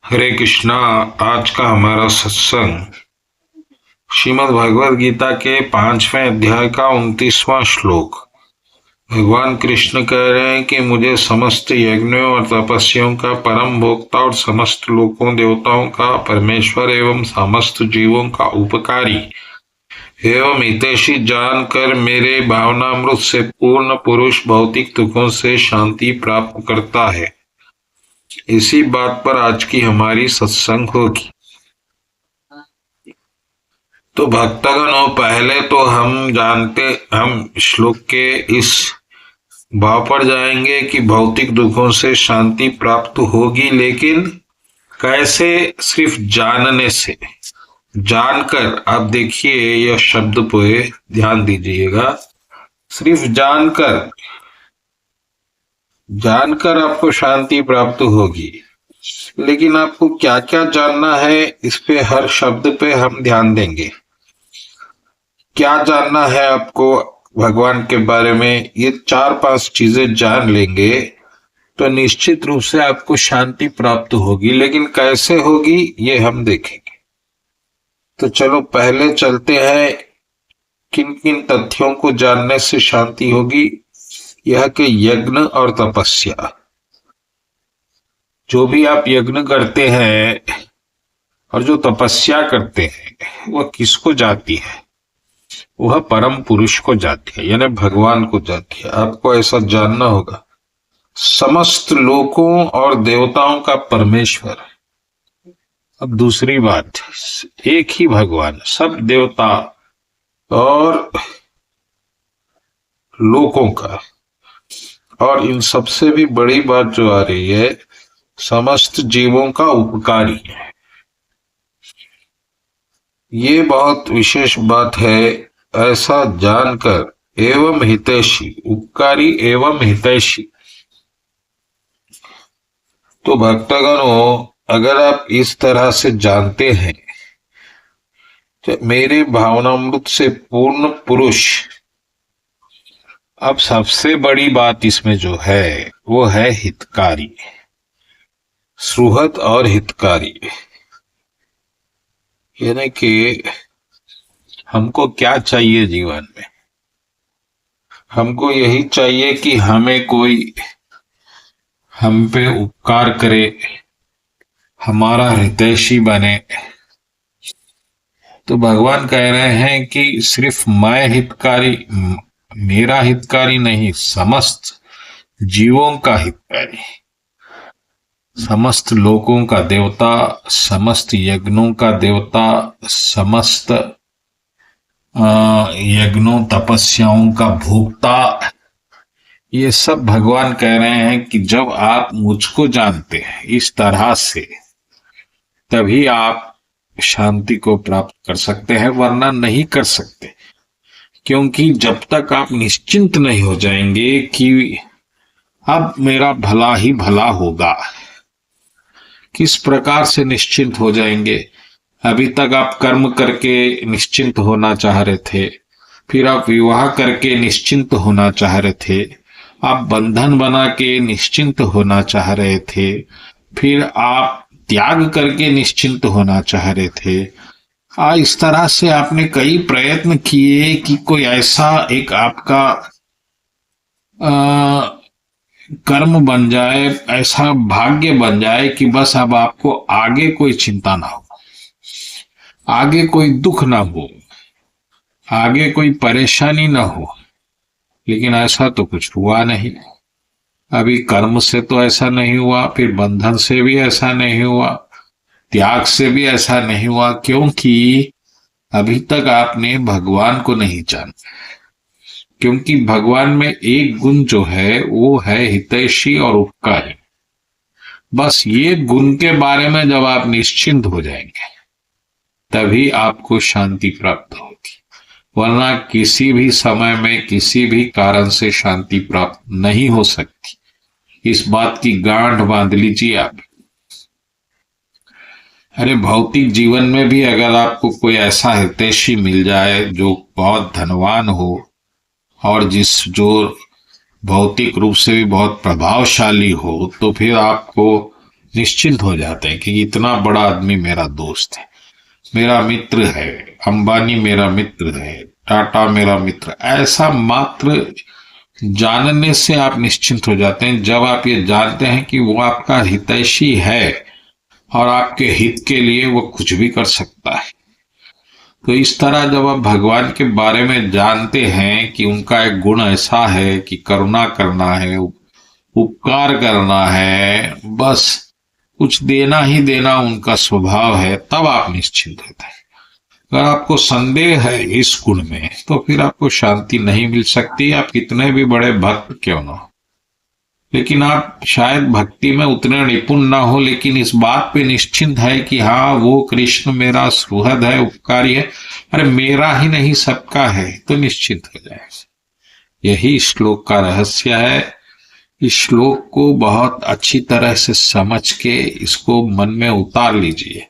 हरे कृष्णा। आज का हमारा सत्संग श्रीमद् भगवद गीता के 5वें अध्याय का 29वां श्लोक। भगवान कृष्ण कह रहे हैं कि मुझे समस्त यज्ञों और तपस्याओं का परम भोक्ता और समस्त लोकों देवताओं का परमेश्वर एवं समस्त जीवों का उपकारी एवं हितैषी जानकर मेरे भावनामृत से पूर्ण पुरुष भौतिक दुखों से शांति प्राप्त करता है। इसी बात पर आज की हमारी सत्संग होगी। तो भक्तगणों, पहले तो हम श्लोक के इस भाव पर जाएंगे कि भौतिक दुखों से शांति प्राप्त होगी, लेकिन कैसे? सिर्फ जानने से। जानकर, आप देखिए यह शब्द पे ध्यान दीजिएगा। सिर्फ जानकर जानकर आपको शांति प्राप्त होगी, लेकिन आपको क्या क्या जानना है, इस पे हर शब्द पे हम ध्यान देंगे। क्या जानना है आपको भगवान के बारे में, ये 4-5 चीजें जान लेंगे तो निश्चित रूप से आपको शांति प्राप्त होगी। लेकिन कैसे होगी ये हम देखेंगे। तो चलो पहले चलते हैं, किन किन तथ्यों को जानने से शांति होगी। यह कि यज्ञ और तपस्या, जो भी आप यज्ञ करते हैं और जो तपस्या करते हैं वह किसको जाती है? वह परम पुरुष को जाती है, यानी भगवान को जाती है। आपको ऐसा जानना होगा। समस्त लोकों और देवताओं का परमेश्वर। अब दूसरी बात, एक ही भगवान सब देवता और लोकों का, और इन सबसे भी बड़ी बात जो आ रही है, समस्त जीवों का उपकारी है। ये बहुत विशेष बात है। ऐसा जानकर एवं हितैषी, उपकारी एवं हितैषी। तो भक्तगणों, अगर आप इस तरह से जानते हैं तो मेरे भावनामृत से पूर्ण पुरुष, अब सबसे बड़ी बात इसमें जो है वो है हितकारी, सुहृद और हितकारी। यानी कि हमको क्या चाहिए जीवन में? हमको यही चाहिए कि हमें कोई हम पे उपकार करे, हमारा हितैषी बने। तो भगवान कह रहे हैं कि सिर्फ मैं हितकारी, मेरा हितकारी नहीं, समस्त जीवों का हितकारी, समस्त लोकों का देवता, समस्त यज्ञों का देवता, समस्त यज्ञों तपस्याओं का भोक्ता। ये सब भगवान कह रहे हैं कि जब आप मुझको जानते हैं इस तरह से, तभी आप शांति को प्राप्त कर सकते हैं, वरना नहीं कर सकते। क्योंकि जब तक आप निश्चिंत नहीं हो जाएंगे कि अब मेरा भला ही भला होगा, किस प्रकार से निश्चिंत हो जाएंगे? अभी तक आप कर्म करके निश्चिंत होना चाह रहे थे, फिर आप विवाह करके निश्चिंत होना चाह रहे थे, आप बंधन बना के निश्चिंत होना चाह रहे थे, फिर आप त्याग करके निश्चिंत होना चाह रहे थे। इस तरह से आपने कई प्रयत्न किए कि कोई ऐसा एक आपका कर्म बन जाए, ऐसा भाग्य बन जाए कि बस अब आपको आगे कोई चिंता ना हो, आगे कोई दुख ना हो, आगे कोई परेशानी ना हो। लेकिन ऐसा तो कुछ हुआ नहीं। अभी कर्म से तो ऐसा नहीं हुआ, फिर बंधन से भी ऐसा नहीं हुआ, त्याग से भी ऐसा नहीं हुआ, क्योंकि अभी तक आपने भगवान को नहीं जाना। क्योंकि भगवान में एक गुण जो है वो है हितैषी और उपकारी। बस ये गुण के बारे में जब आप निश्चिंत हो जाएंगे, तभी आपको शांति प्राप्त होगी, वरना किसी भी समय में किसी भी कारण से शांति प्राप्त नहीं हो सकती। इस बात की गांठ बांध लीजिए आप। अरे भौतिक जीवन में भी अगर आपको कोई ऐसा हितैषी मिल जाए जो बहुत धनवान हो और जो भौतिक रूप से भी बहुत प्रभावशाली हो, तो फिर आपको निश्चिंत हो जाते हैं कि इतना बड़ा आदमी मेरा दोस्त है, मेरा मित्र है, अंबानी मेरा मित्र है, टाटा मेरा मित्र। ऐसा मात्र जानने से आप निश्चिंत हो जाते हैं, जब आप ये जानते हैं कि वो आपका हितैषी है और आपके हित के लिए वो कुछ भी कर सकता है। तो इस तरह जब आप भगवान के बारे में जानते हैं कि उनका एक गुण ऐसा है कि करुणा करना है, उपकार करना है, बस कुछ देना ही देना उनका स्वभाव है, तब आप निश्चिंत होते हैं। अगर आपको संदेह है इस गुण में, तो फिर आपको शांति नहीं मिल सकती, आप कितने भी बड़े भक्त क्यों ना हो। लेकिन आप शायद भक्ति में उतने निपुण ना हो, लेकिन इस बात पे निश्चिंत है कि हाँ वो कृष्ण मेरा सुहृद है, उपकारी है, अरे मेरा ही नहीं सबका है, तो निश्चिंत हो जाए। यही श्लोक का रहस्य है। इस श्लोक को बहुत अच्छी तरह से समझ के इसको मन में उतार लीजिए,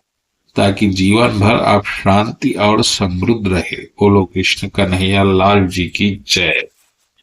ताकि जीवन भर आप शांति और समृद्ध रहे। बोलो कृष्ण कन्हैया लाल जी की जय।